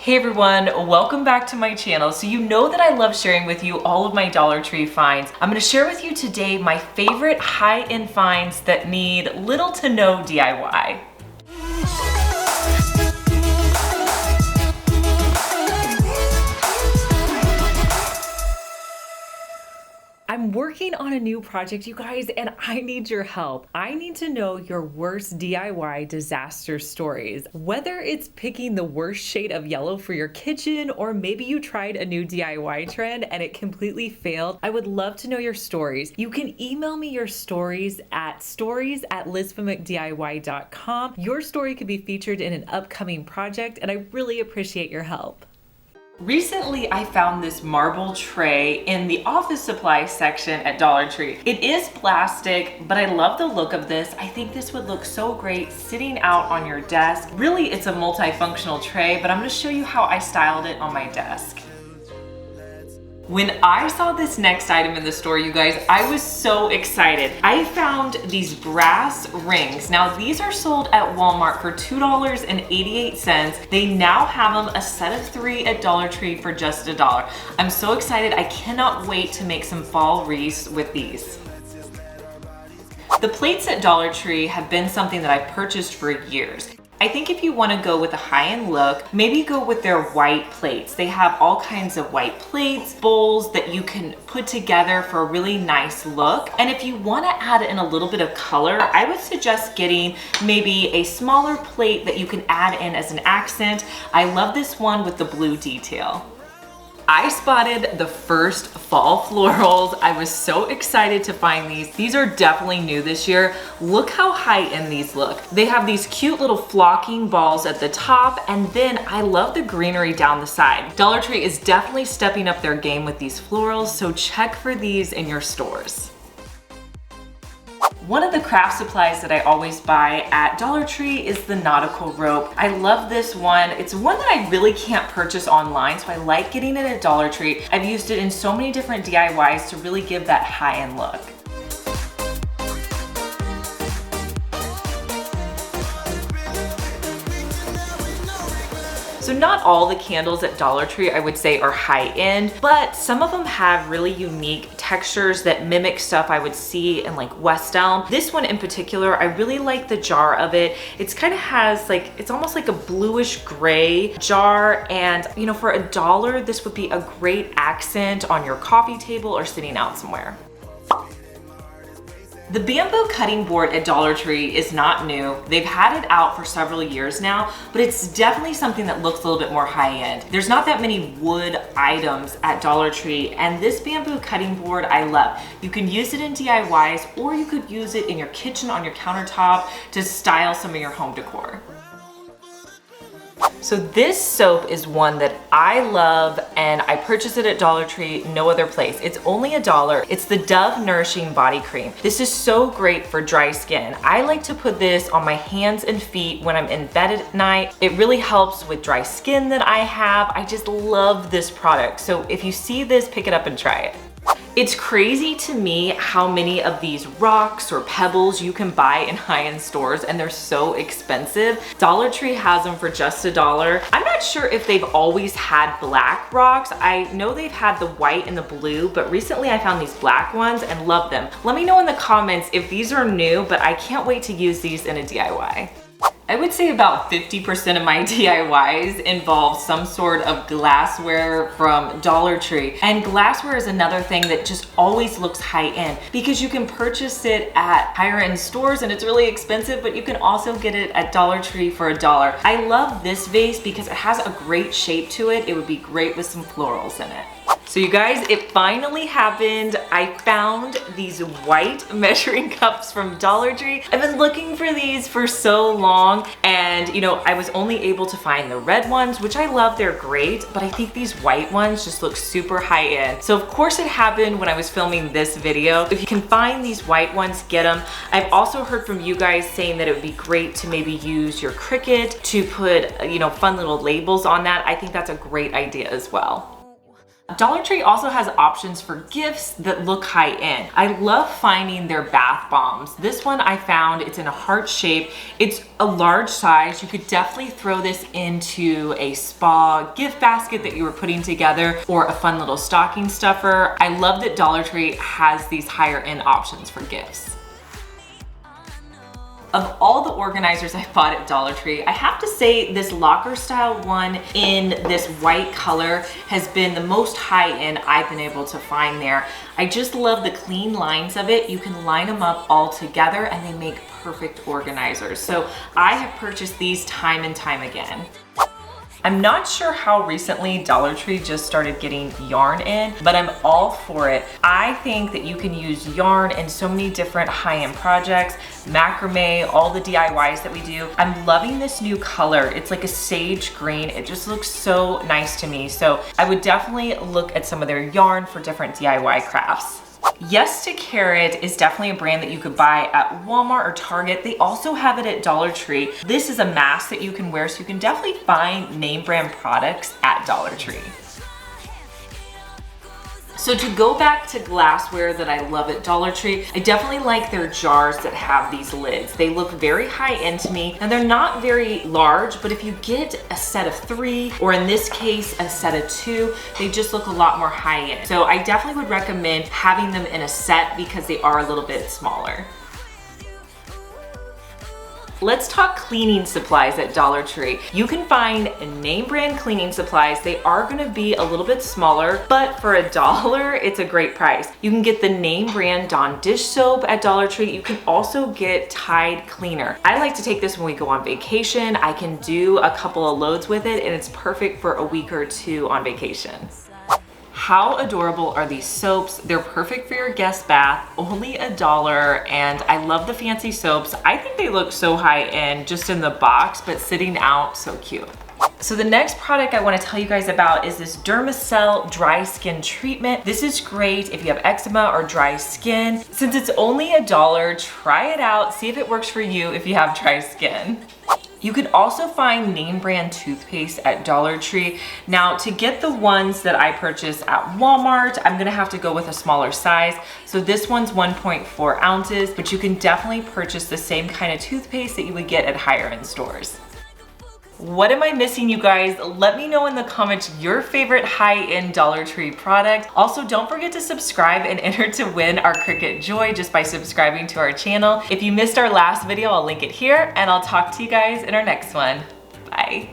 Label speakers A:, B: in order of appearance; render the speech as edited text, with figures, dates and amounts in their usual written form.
A: Hey everyone, welcome back to my channel. So you know that I love sharing with you all of my Dollar Tree finds. I'm gonna share with you today my favorite high-end finds that need little to no DIY. I'm working on a new project, you guys, and I need your help. I need to know your worst DIY disaster stories. Whether it's picking the worst shade of yellow for your kitchen, or maybe you tried a new DIY trend and it completely failed, I would love to know your stories. You can email me your stories at stories@lisbonmcdiy.com. Your story could be featured in an upcoming project, and I really appreciate your help. Recently, I found this marble tray in the office supply section at Dollar Tree. It is plastic, but I love the look of this. I think this would look so great sitting out on your desk. Really, it's a multifunctional tray, but I'm gonna show you how I styled it on my desk. When I saw this next item in the store, you guys, I was so excited. I found these brass rings. Now, these are sold at Walmart for $2.88. They now have them a set of 3 at Dollar Tree for just $1. I'm so excited. I cannot wait to make some fall wreaths with these. The plates at Dollar Tree have been something that I've purchased for years. I think if you want to go with a high-end look, maybe go with their white plates. They have all kinds of white plates, bowls that you can put together for a really nice look. And if you want to add in a little bit of color, I would suggest getting maybe a smaller plate that you can add in as an accent. I love this one with the blue detail. I spotted the first fall florals. I was so excited to find these. These are definitely new this year. Look how high-end these look. They have these cute little flocking balls at the top, and then I love the greenery down the side. Dollar Tree is definitely stepping up their game with these florals, so check for these in your stores. One of the craft supplies that I always buy at Dollar Tree is the Nautical Rope. I love this one. It's one that I really can't purchase online, so I like getting it at Dollar Tree. I've used it in so many different DIYs to really give that high-end look. So not all the candles at Dollar Tree, I would say, are high-end, but some of them have really unique textures that mimic stuff I would see in like West Elm. This one in particular, I really like the jar of it. It's kind of has like, it's almost like a bluish gray jar, and you know, for $1, this would be a great accent on your coffee table or sitting out somewhere. The bamboo cutting board at Dollar Tree is not new. They've had it out for several years now, but it's definitely something that looks a little bit more high-end. There's not that many wood items at Dollar Tree, and this bamboo cutting board I love. You can use it in DIYs, or you could use it in your kitchen on your countertop to style some of your home decor. So this soap is one that I love, and I purchased it at Dollar Tree, no other place. It's only $1. It's the Dove Nourishing Body Cream. This is so great for dry skin. I like to put this on my hands and feet when I'm in bed at night. It really helps with dry skin that I have. I just love this product. So if you see this, pick it up and try it. It's crazy to me how many of these rocks or pebbles you can buy in high-end stores, and they're so expensive. Dollar Tree has them for just $1. I'm not sure if they've always had black rocks. I know they've had the white and the blue, but recently I found these black ones and love them. Let me know in the comments if these are new, but I can't wait to use these in a DIY. I would say about 50% of my DIYs involve some sort of glassware from Dollar Tree. And glassware is another thing that just always looks high-end because you can purchase it at higher-end stores and it's really expensive, but you can also get it at Dollar Tree for $1. I love this vase because it has a great shape to it. It would be great with some florals in it. So you guys, it finally happened. I found these white measuring cups from Dollar Tree. I've been looking for these for so long, and you know, I was only able to find the red ones, which I love, they're great, but I think these white ones just look super high end. So of course it happened when I was filming this video. If you can find these white ones, get them. I've also heard from you guys saying that it would be great to maybe use your Cricut to put, you know, fun little labels on that. I think that's a great idea as well. Dollar Tree also has options for gifts that look high-end. I love finding their bath bombs. This one I found, it's in a heart shape. It's a large size. You could definitely throw this into a spa gift basket that you were putting together or a fun little stocking stuffer. I love that Dollar Tree has these higher end options for gifts. Of all the organizers I bought at Dollar Tree, I have to say this locker style one in this white color has been the most high-end I've been able to find there. I just love the clean lines of it. You can line them up all together and they make perfect organizers. So I have purchased these time and time again. I'm not sure how recently Dollar Tree just started getting yarn in, but I'm all for it. I think that you can use yarn in so many different high-end projects, macrame, all the DIYs that we do. I'm loving this new color. It's like a sage green. It just looks so nice to me. So I would definitely look at some of their yarn for different DIY crafts. Yes to Carrot is definitely a brand that you could buy at Walmart or Target. They also have it at Dollar Tree. This is a mask that you can wear, so you can definitely find name brand products at Dollar Tree. So to go back to glassware that I love at Dollar Tree, I definitely like their jars that have these lids. They look very high end to me, and they're not very large, but if you get a set of 3, or in this case, a set of 2, they just look a lot more high end. So I definitely would recommend having them in a set because they are a little bit smaller. Let's talk cleaning supplies at Dollar Tree. You can find name brand cleaning supplies. They are gonna be a little bit smaller, but for $1, it's a great price. You can get the name brand Dawn dish soap at Dollar Tree. You can also get Tide cleaner. I like to take this when we go on vacation. I can do a couple of loads with it, and it's perfect for a week or 2 on vacation. How adorable are these soaps? They're perfect for your guest bath, only $1, and I love the fancy soaps. I think they look so high end just in the box, but sitting out, so cute. So the next product I want to tell you guys about is this Dermacell dry skin treatment. This is great if you have eczema or dry skin. Since it's only $1, try it out, see if it works for you if you have dry skin. You can also find name brand toothpaste at Dollar Tree. Now, to get the ones that I purchased at Walmart, I'm gonna have to go with a smaller size. So this one's 1.4 ounces, but you can definitely purchase the same kind of toothpaste that you would get at higher end stores. What am I missing, you guys? Let me know in the comments your favorite high-end Dollar Tree product. Also, don't forget to subscribe and enter to win our Cricut Joy just by subscribing to our channel. If you missed our last video, I'll link it here, and I'll talk to you guys in our next one. Bye.